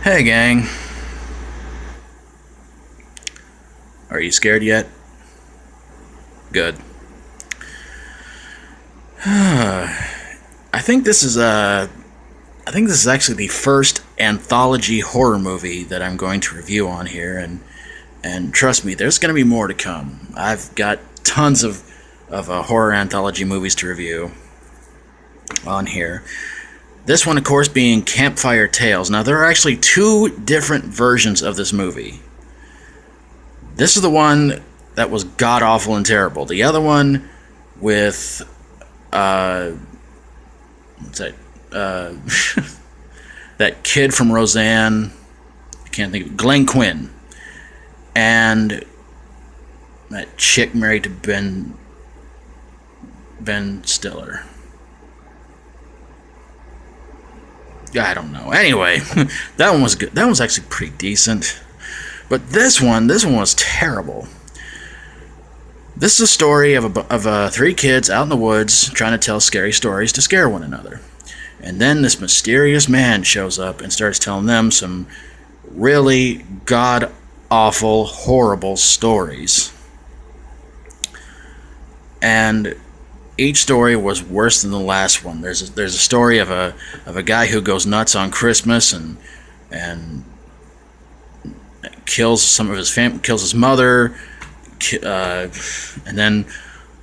Hey gang, are you scared yet? Good. I think this is actually the first anthology horror movie that I'm going to review on here, and trust me, there's going to be more to come. I've got tons of horror anthology movies to review on here. This one, of course, being Campfire Tales. Now, there are actually two different versions of this movie. This is the one that was god-awful and terrible. The other one with, what's that, that kid from Roseanne, I can't think of, Glenn Quinn, and that chick married to Ben Stiller. I don't know. Anyway, that one was good. That one was actually pretty decent. But this one was terrible. This is a story of three kids out in the woods trying to tell scary stories to scare one another. And then this mysterious man shows up and starts telling them some really god-awful, horrible stories. And each story was worse than the last one. There's a story of a guy who goes nuts on Christmas and kills some of his family, kills his mother, and then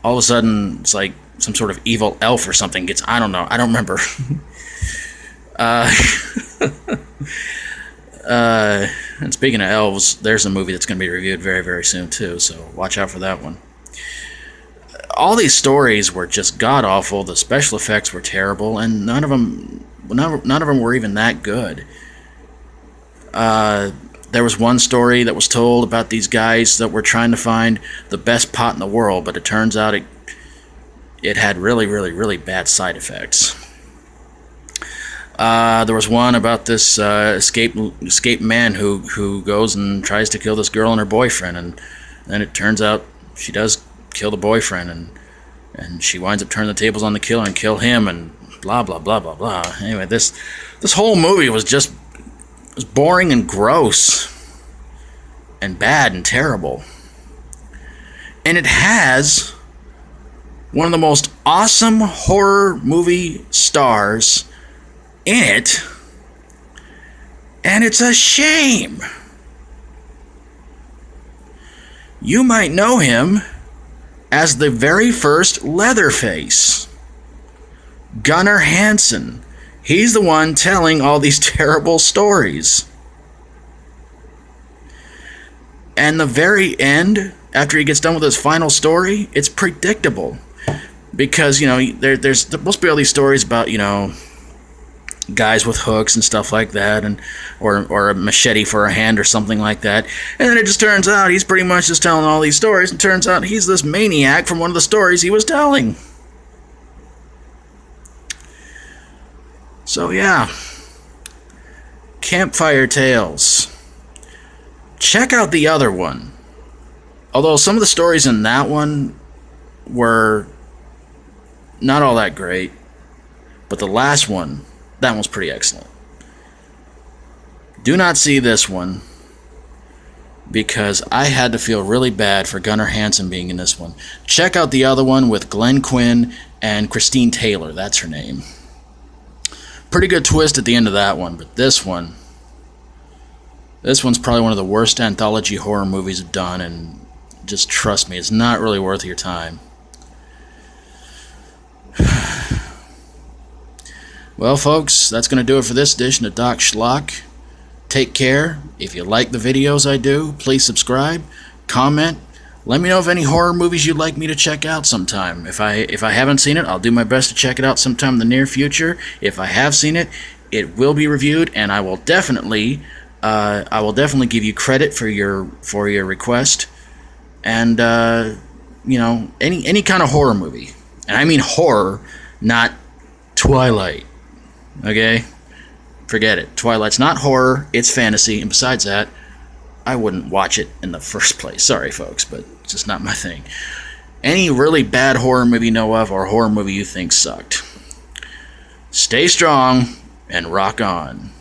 all of a sudden it's like some sort of evil elf or something gets, I don't know, I don't remember. And speaking of elves, there's a movie that's going to be reviewed very, very soon too, so watch out for that one. All these stories were just god-awful. The special effects were terrible, and none of them were even that good. There was one story that was told about these guys that were trying to find the best pot in the world, but it turns out it had really, really, really bad side effects. There was one about this escaped man who goes and tries to kill this girl and her boyfriend, and then it turns out she does kill the boyfriend, and she winds up turning the tables on the killer and kill him, and blah blah blah blah blah. Anyway, this whole movie was boring and gross and bad and terrible. And it has one of the most awesome horror movie stars in it, and it's a shame. You might know him as the very first Leatherface, Gunnar Hansen. He's the one telling all these terrible stories. And the very end, after he gets done with his final story, it's predictable. Because, you know, there's supposed to be all these stories about, you know, guys with hooks and stuff like that, and or a machete for a hand or something like that. And then it just turns out he's pretty much just telling all these stories, and turns out he's this maniac from one of the stories he was telling. So yeah, Campfire Tales. Check out the other one. Although some of the stories in that one were not all that great, but the last one, that one's pretty excellent. Do not see this one, because I had to feel really bad for Gunnar Hansen being in this one. Check out the other one with Glenn Quinn and Christine Taylor. That's her name. Pretty good twist at the end of that one, but this one's probably one of the worst anthology horror movies I've done, and just trust me, it's not really worth your time. Well, folks, that's going to do it for this edition of Doc Schlock. Take care. If you like the videos I do, please subscribe, comment. Let me know of any horror movies you'd like me to check out sometime. If I haven't seen it, I'll do my best to check it out sometime in the near future. If I have seen it, it will be reviewed, and I will definitely give you credit for your request. And you know, any kind of horror movie, and I mean horror, not Twilight. Okay? Forget it. Twilight's not horror, it's fantasy, and besides that, I wouldn't watch it in the first place. Sorry, folks, but it's just not my thing. Any really bad horror movie you know of, or horror movie you think sucked. Stay strong and rock on.